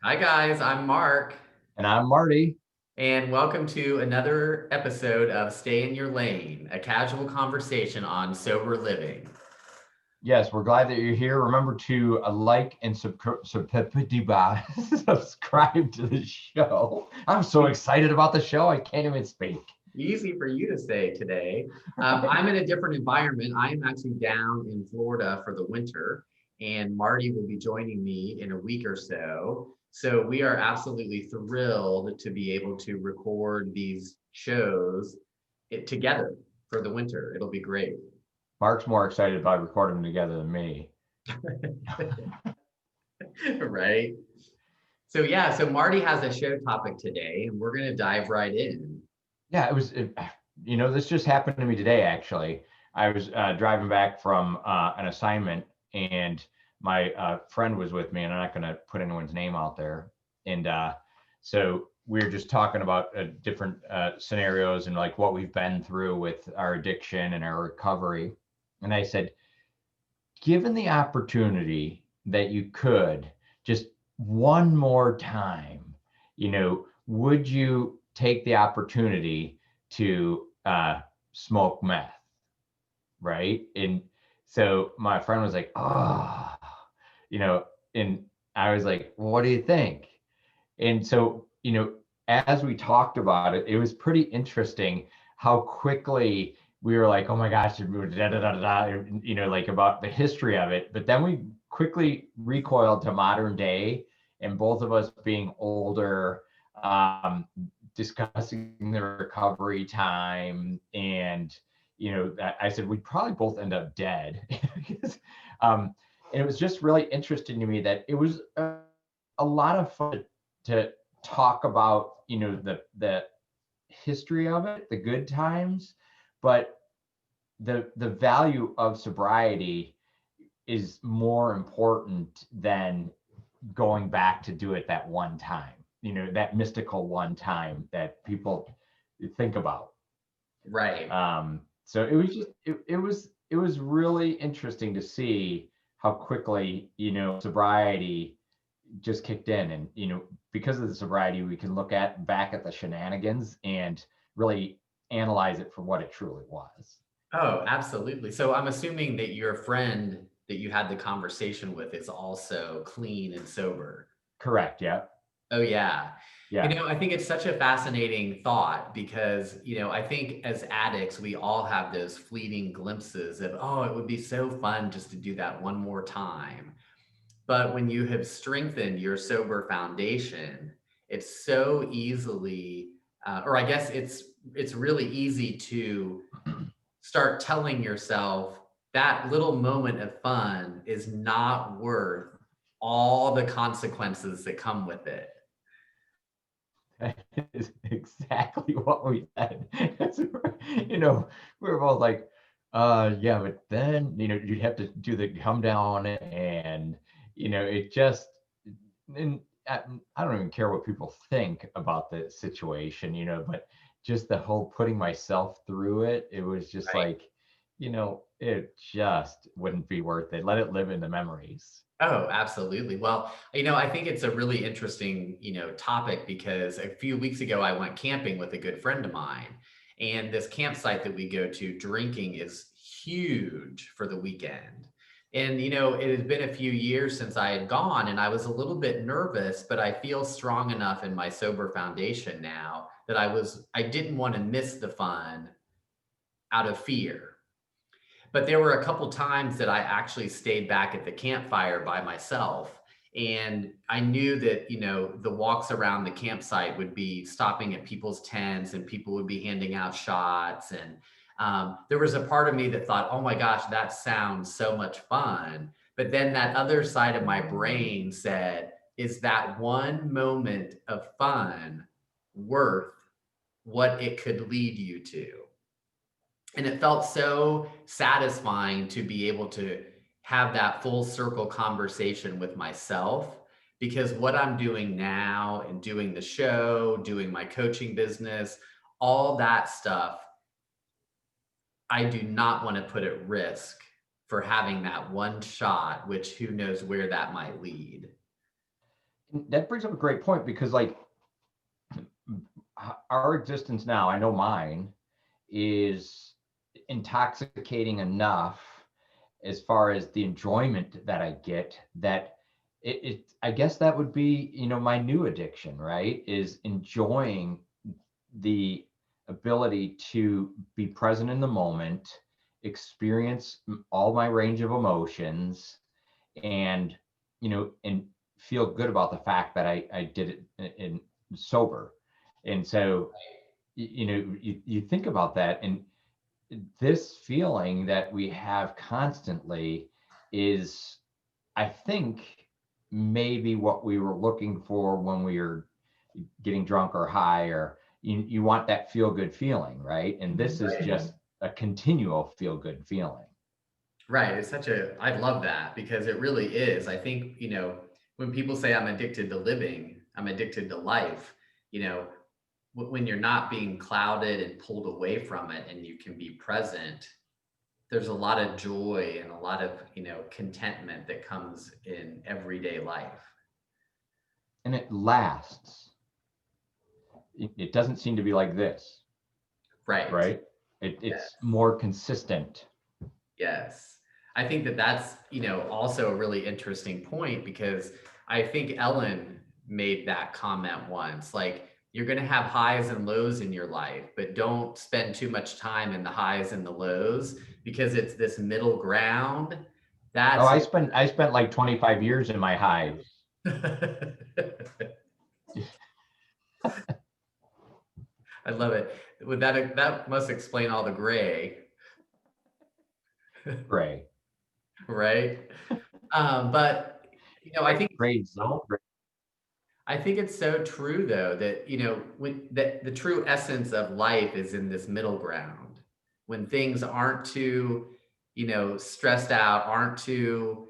Hi, guys. I'm Mark, And I'm Marty. and welcome to another episode of Stay in Your Lane, a casual conversation on sober living. Yes, we're glad that you're here. Remember to like and subscribe to the show. I'm so excited about the show. I can't even speak. Easy for you to say today. I'm in a different environment. I am actually down in Florida for the winter, and Marty will be joining me in a week or so. So we are absolutely thrilled to be able to record these shows together for the winter. It'll be great. Mark's more excited about recording them together than me. Right? So Marty has a show topic today, and we're going to dive right in. Yeah, this just happened to me today, actually. I was driving back from an assignment, and my friend was with me, and I'm not going to put anyone's name out there. And so we were just talking about different scenarios and like what we've been through with our addiction and our recovery. And I said, given the opportunity that you could just one more time, would you take the opportunity to smoke meth? Right. And so my friend was like, oh, you know, and I was like, well, what do you think? And so, as we talked about it, it was pretty interesting how quickly we were like, oh my gosh, like about the history of it. But then we quickly recoiled to modern day and both of us being older, um, discussing the recovery time. And, I said, we'd probably both end up dead. because, and it was just really interesting to me that it was a lot of fun to talk about the history of it, the good times, but the value of sobriety is more important than going back to do it that one time, that mystical one time that people think about. Right. So it was really interesting to see how quickly sobriety just kicked in. And because of the sobriety, we can look at back at the shenanigans and really analyze it for what it truly was. Oh, absolutely. So I'm assuming that your friend that you had the conversation with is also clean and sober. Correct. Yeah. Oh, yeah. Yeah. I think it's such a fascinating thought because, I think as addicts, we all have those fleeting glimpses of, oh, it would be so fun just to do that one more time. But when you have strengthened your sober foundation, it's so easily, or I guess it's really easy to start telling yourself that little moment of fun is not worth all the consequences that come with it. That is exactly what we said. you know, we were both like, yeah, but then, you'd have to do the come down and, it just, and I don't even care what people think about the situation, but just the whole putting myself through it, it was just Right. like, it just wouldn't be worth it. Let it live in the memories. Oh, absolutely. Well, I think it's a really interesting, topic because a few weeks ago I went camping with a good friend of mine. And this campsite that we go to, drinking is huge for the weekend. And, it had been a few years since I had gone and I was a little bit nervous, but I feel strong enough in my sober foundation now that I didn't want to miss the fun out of fear. But there were a couple times that I actually stayed back at the campfire by myself. And I knew that, the walks around the campsite would be stopping at people's tents and people would be handing out shots. And there was a part of me that thought, oh my gosh, that sounds so much fun. But then that other side of my brain said, is that one moment of fun worth what it could lead you to? And it felt so satisfying to be able to have that full circle conversation with myself because what I'm doing now and doing the show, doing my coaching business, all that stuff, I do not want to put at risk for having that one shot, which who knows where that might lead. That brings up a great point, because like our existence now, I know mine, is intoxicating enough as far as the enjoyment that I get, that I guess that would be, my new addiction, right? Is enjoying the ability to be present in the moment, experience all my range of emotions, and and feel good about the fact that I did it in sober. And so you think about that, and this feeling that we have constantly is, I think, maybe what we were looking for when we were getting drunk or high, or you want that feel good feeling, right? And this is Right. just a continual feel good feeling. Right. I love that because it really is. I think, when people say I'm addicted to living, I'm addicted to life, you know, when you're not being clouded and pulled away from it and you can be present, there's a lot of joy and a lot of, contentment that comes in everyday life. And it lasts. It doesn't seem to be like this, Right. right? Yeah. It's more consistent. Yes. I think that that's, also a really interesting point because I think Ellen made that comment once, like, you're going to have highs and lows in your life, but don't spend too much time in the highs and the lows because it's this middle ground. Oh, That's I spent like 25 years in my highs. I love it. With that must explain all the gray, Gray. right? But I Gray, think gray zone. I think it's so true though that when that the true essence of life is in this middle ground. When things aren't too, stressed out, aren't too,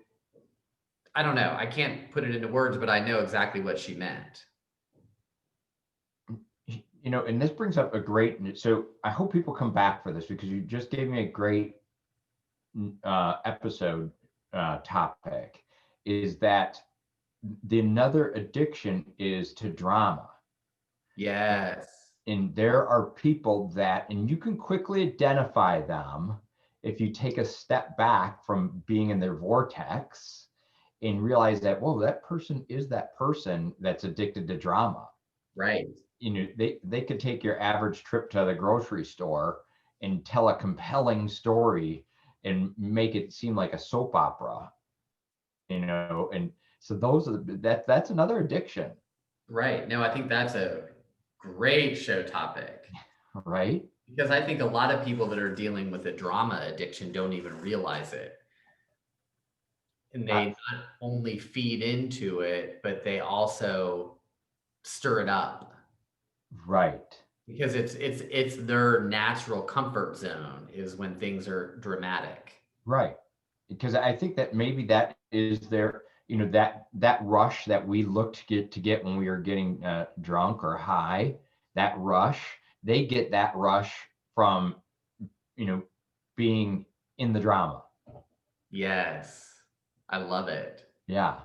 I don't know, I can't put it into words, but I know exactly what she meant. And this brings up a great, so I hope people come back for this, because you just gave me a great episode topic, is that the another addiction is to drama. Yes. And there are people that, and you can quickly identify them if you take a step back from being in their vortex and realize that, whoa, that person is that person that's addicted to drama. Right. They could take your average trip to the grocery store and tell a compelling story and make it seem like a soap opera, and so those are that's another addiction. Right. No, I think that's a great show topic Right. because I think a lot of people that are dealing with a drama addiction don't even realize it. And uh, they not only feed into it, but they also stir it up right. because it's their natural comfort zone is when things are dramatic. Right. Because I think that maybe that is their, that rush that we look to get when we are getting drunk or high, that rush, they get that rush from, you know, being in the drama. Yes. I love it. Yeah.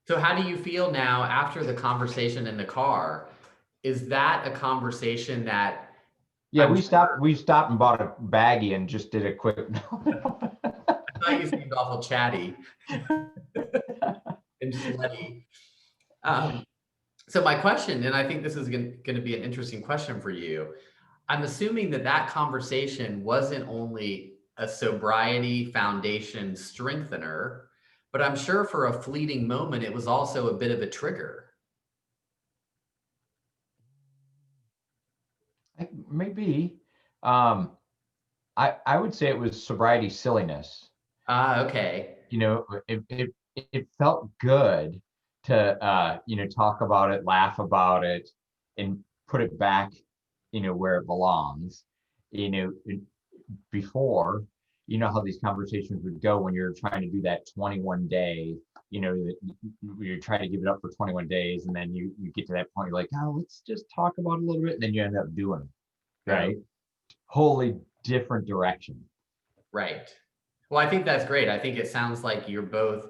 So how do you feel now after the conversation in the car? Is that a conversation that Yeah, I'm we sure stopped. We stopped and bought a baggie and just did a quick. I thought you seemed awful chatty and sweaty. Um, so my question, and I think this is going to be an interesting question for you. I'm assuming that that conversation wasn't only a sobriety foundation strengthener, but I'm sure for a fleeting moment, it was also a bit of a trigger. Maybe. Um, I would say it was sobriety silliness. Ah, okay. It felt good to talk about it, laugh about it, and put it back, where it belongs. You know, before, how these conversations would go when you're trying to do that 21 day, you're trying to give it up for 21 days, and then you get to that point, you're like, oh, let's just talk about it a little bit, and then you end up doing it, Oh, right? Wholly different direction. right. Well, I think that's great. I think it sounds like you're both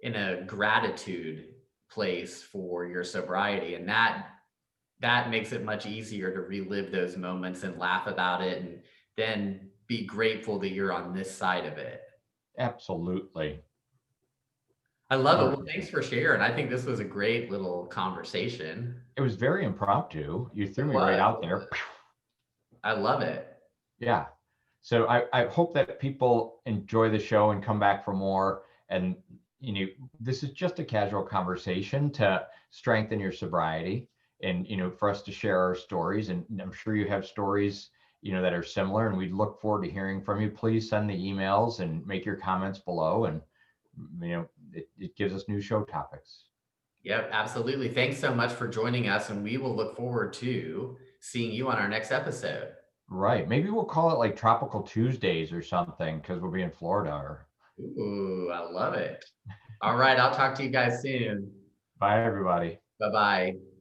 in a gratitude place for your sobriety. And that makes it much easier to relive those moments and laugh about it and then be grateful that you're on this side of it. Absolutely. I love it. Well, thanks Perfect. for sharing. I think this was a great little conversation. It was very impromptu. You threw It me right was. out there. I love it. Yeah. So I hope that people enjoy the show and come back for more. And this is just a casual conversation to strengthen your sobriety and for us to share our stories. And I'm sure you have stories that are similar, and we'd look forward to hearing from you. Please send the emails and make your comments below, and it gives us new show topics. Yep, absolutely. Thanks so much for joining us, and we will look forward to seeing you on our next episode. Right. Maybe we'll call it like Tropical Tuesdays or something because we'll be in Florida. Or Ooh, I love it. All right, I'll talk to you guys soon. bye, everybody. Bye bye.